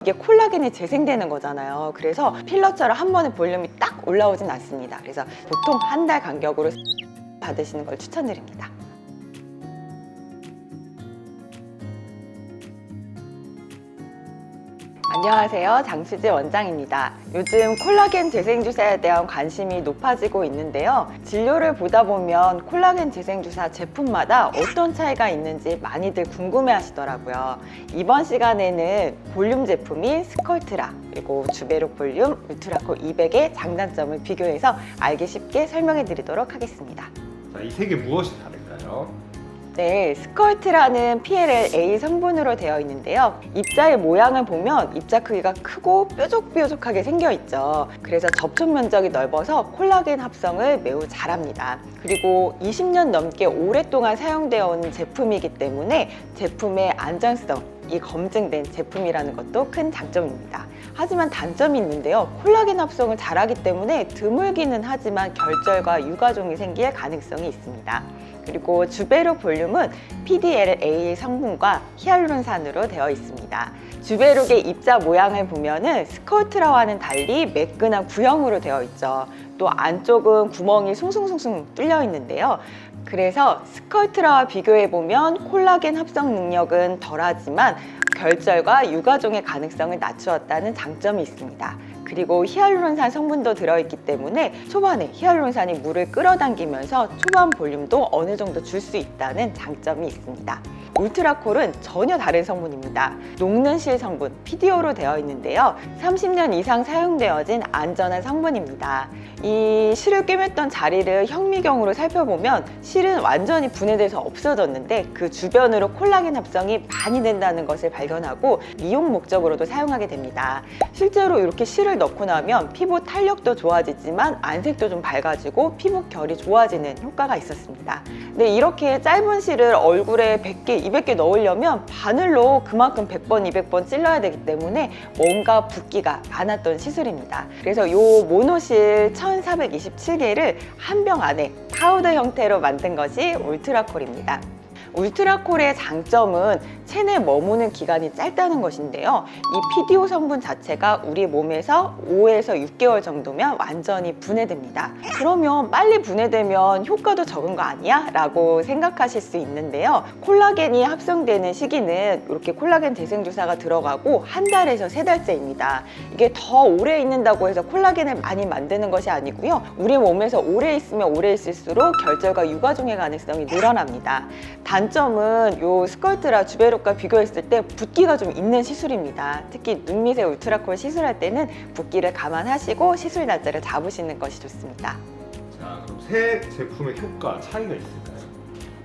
이게 콜라겐이 재생되는 거잖아요. 그래서 필러처럼 한 번에 볼륨이 딱 올라오진 않습니다. 그래서 보통 한 달 간격으로 받으시는 걸 추천드립니다. 안녕하세요, 장수지 원장입니다. 요즘 콜라겐 재생 주사에 대한 관심이 높아지고 있는데요. 진료를 보다 보면 콜라겐 재생 주사 제품마다 어떤 차이가 있는지 많이들 궁금해 하시더라고요. 이번 시간에는 볼륨 제품인 스컬트라 그리고 주베록 볼륨, 울트라콜 200의 장단점을 비교해서 알기 쉽게 설명해 드리도록 하겠습니다. 자, 이 세 개 무엇이 다른가요? 네, 스컬트라는 PLLA 성분으로 되어 있는데요. 입자의 모양을 보면 입자 크기가 크고 뾰족뾰족하게 생겨 있죠. 그래서 접촉 면적이 넓어서 콜라겐 합성을 매우 잘합니다. 그리고 20년 넘게 오랫동안 사용되어 온 제품이기 때문에 제품의 안전성이 검증된 제품이라는 것도 큰 장점입니다. 하지만 단점이 있는데요. 콜라겐 합성을 잘하기 때문에 드물기는 하지만 결절과 유가종이 생길 가능성이 있습니다. 그리고 주베록 볼륨은 PDLA 성분과 히알루론산으로 되어 있습니다. 주베록의 입자 모양을 보면은 스컬트라와는 달리 매끈한 구형으로 되어 있죠. 또 안쪽은 구멍이 숭숭숭숭 뚫려 있는데요. 그래서 스컬트라와 비교해 보면 콜라겐 합성 능력은 덜하지만 결절과 유가종의 가능성을 낮추었다는 장점이 있습니다. 그리고 히알루론산 성분도 들어있기 때문에 초반에 히알루론산이 물을 끌어당기면서 초반 볼륨도 어느 정도 줄 수 있다는 장점이 있습니다. 울트라콜은 전혀 다른 성분입니다. 녹는 실 성분, PDO로 되어 있는데요. 30년 이상 사용되어진 안전한 성분입니다. 이 실을 꿰맸던 자리를 현미경으로 살펴보면 실은 완전히 분해돼서 없어졌는데 그 주변으로 콜라겐 합성이 많이 된다는 것을 발견하고 미용 목적으로도 사용하게 됩니다. 실제로 이렇게 실을 넣고 나면 피부 탄력도 좋아지지만 안색도 좀 밝아지고 피부 결이 좋아지는 효과가 있었습니다. 근데 이렇게 짧은 실을 얼굴에 100개, 200개 넣으려면 바늘로 그만큼 100번, 200번 찔러야 되기 때문에 뭔가 붓기가 많았던 시술입니다. 그래서 이 모노실 1427개를 한 병 안에 파우더 형태로 만든 것이 울트라콜입니다. 울트라콜의 장점은 체내에 머무는 기간이 짧다는 것인데요. 이 PDO 성분 자체가 우리 몸에서 5에서 6개월 정도면 완전히 분해됩니다. 그러면 빨리 분해되면 효과도 적은 거 아니야? 라고 생각하실 수 있는데요. 콜라겐이 합성되는 시기는 이렇게 콜라겐 재생 주사가 들어가고 한 달에서 3달째입니다. 이게 더 오래 있는다고 해서 콜라겐을 많이 만드는 것이 아니고요. 우리 몸에서 오래 있으면 오래 있을수록 결절과 유가종의 가능성이 늘어납니다. 단점은 이 스컬트라 주베록과 비교했을 때 붓기가 좀 있는 시술입니다. 특히 눈 밑에 울트라콜 시술할 때는 붓기를 감안하시고 시술 날짜를 잡으시는 것이 좋습니다. 자, 그럼 세 제품의 효과 차이가 있을까요?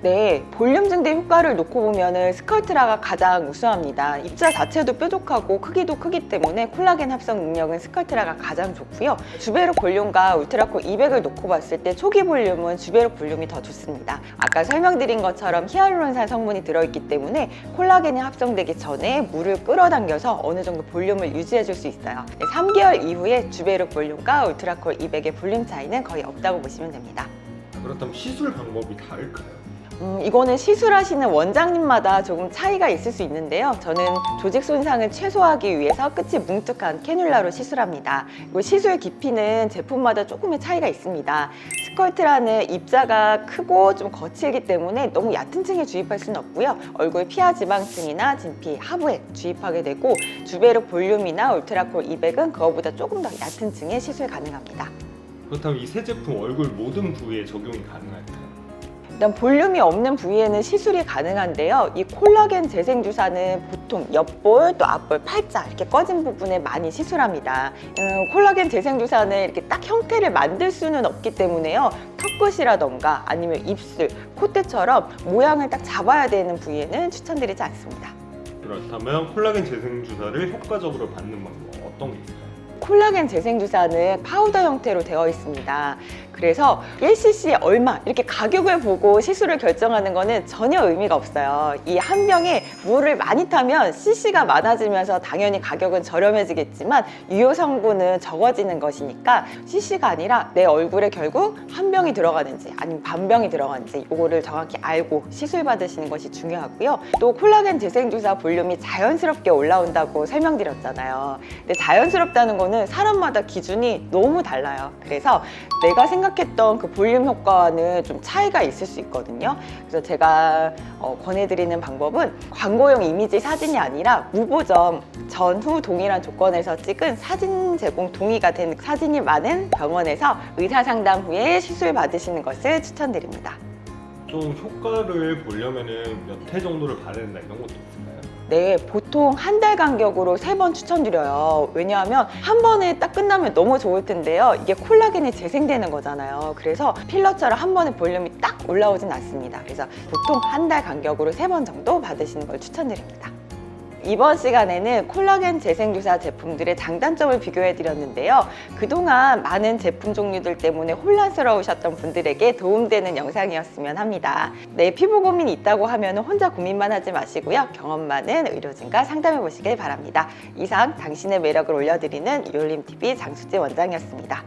네, 볼륨 증대 효과를 놓고 보면 스컬트라가 가장 우수합니다. 입자 자체도 뾰족하고 크기도 크기 때문에 콜라겐 합성 능력은 스컬트라가 가장 좋고요. 주베록 볼륨과 울트라콜 200을 놓고 봤을 때 초기 볼륨은 주베록 볼륨이 더 좋습니다. 아까 설명드린 것처럼 히알루론산 성분이 들어있기 때문에 콜라겐이 합성되기 전에 물을 끌어당겨서 어느 정도 볼륨을 유지해 줄 수 있어요. 3개월 이후에 주베록 볼륨과 울트라콜 200의 볼륨 차이는 거의 없다고 보시면 됩니다. 그렇다면 시술 방법이 다를까요? 이거는 시술하시는 원장님마다 조금 차이가 있을 수 있는데요. 저는 조직 손상을 최소화하기 위해서 끝이 뭉툭한 캐뉼라로 시술합니다. 그리고 시술 깊이는 제품마다 조금의 차이가 있습니다. 스컬트라는 입자가 크고 좀 거칠기 때문에 너무 얕은 층에 주입할 수는 없고요. 얼굴 피하 지방층이나 진피 하부에 주입하게 되고 주베록 볼륨이나 울트라콜 200은 그거보다 조금 더 얕은 층에 시술 가능합니다. 그렇다면 이 세 제품 얼굴 모든 부위에 적용이 가능할까요? 일단 볼륨이 없는 부위에는 시술이 가능한데요. 이 콜라겐 재생 주사는 보통 옆볼, 또 앞볼, 팔자 이렇게 꺼진 부분에 많이 시술합니다. 콜라겐 재생 주사는 이렇게 딱 형태를 만들 수는 없기 때문에요. 턱끝이라던가 아니면 입술, 콧대처럼 모양을 딱 잡아야 되는 부위에는 추천드리지 않습니다. 그렇다면 콜라겐 재생 주사를 효과적으로 받는 방법 어떤 게 있을까요? 콜라겐 재생주사는 파우더 형태로 되어 있습니다. 그래서 1cc에 얼마 이렇게 가격을 보고 시술을 결정하는 거는 전혀 의미가 없어요. 이 한 병에 물을 많이 타면 cc가 많아지면서 당연히 가격은 저렴해지겠지만 유효 성분은 적어지는 것이니까 cc가 아니라 내 얼굴에 결국 한 병이 들어가는지 아니면 반 병이 들어가는지 이거를 정확히 알고 시술 받으시는 것이 중요하고요. 또 콜라겐 재생주사 볼륨이 자연스럽게 올라온다고 설명드렸잖아요. 근데 자연스럽다는 거는 사람마다 기준이 너무 달라요. 그래서 내가 생각했던 그 볼륨 효과와는 좀 차이가 있을 수 있거든요. 그래서 제가 권해드리는 방법은 광고용 이미지 사진이 아니라 무보정 전후 동일한 조건에서 찍은 사진 제공 동의가 된 사진이 많은 병원에서 의사 상담 후에 시술 받으시는 것을 추천드립니다. 좀 효과를 보려면은 몇 회 정도를 바르야 된다 이런 것도 있을까요? 네, 보통 한 달 간격으로 3번 추천드려요. 왜냐하면 한 번에 딱 끝나면 너무 좋을 텐데요. 이게 콜라겐이 재생되는 거잖아요. 그래서 필러처럼 한 번에 볼륨이 딱 올라오진 않습니다. 그래서 보통 한 달 간격으로 3번 정도 받으시는 걸 추천드립니다. 이번 시간에는 콜라겐 재생주사 제품들의 장단점을 비교해드렸는데요. 그동안 많은 제품 종류들 때문에 혼란스러우셨던 분들에게 도움되는 영상이었으면 합니다. 내 피부 고민이 있다고 하면 혼자 고민만 하지 마시고요. 경험 많은 의료진과 상담해 보시길 바랍니다. 이상 당신의 매력을 올려드리는 이올림TV 장수지 원장이었습니다.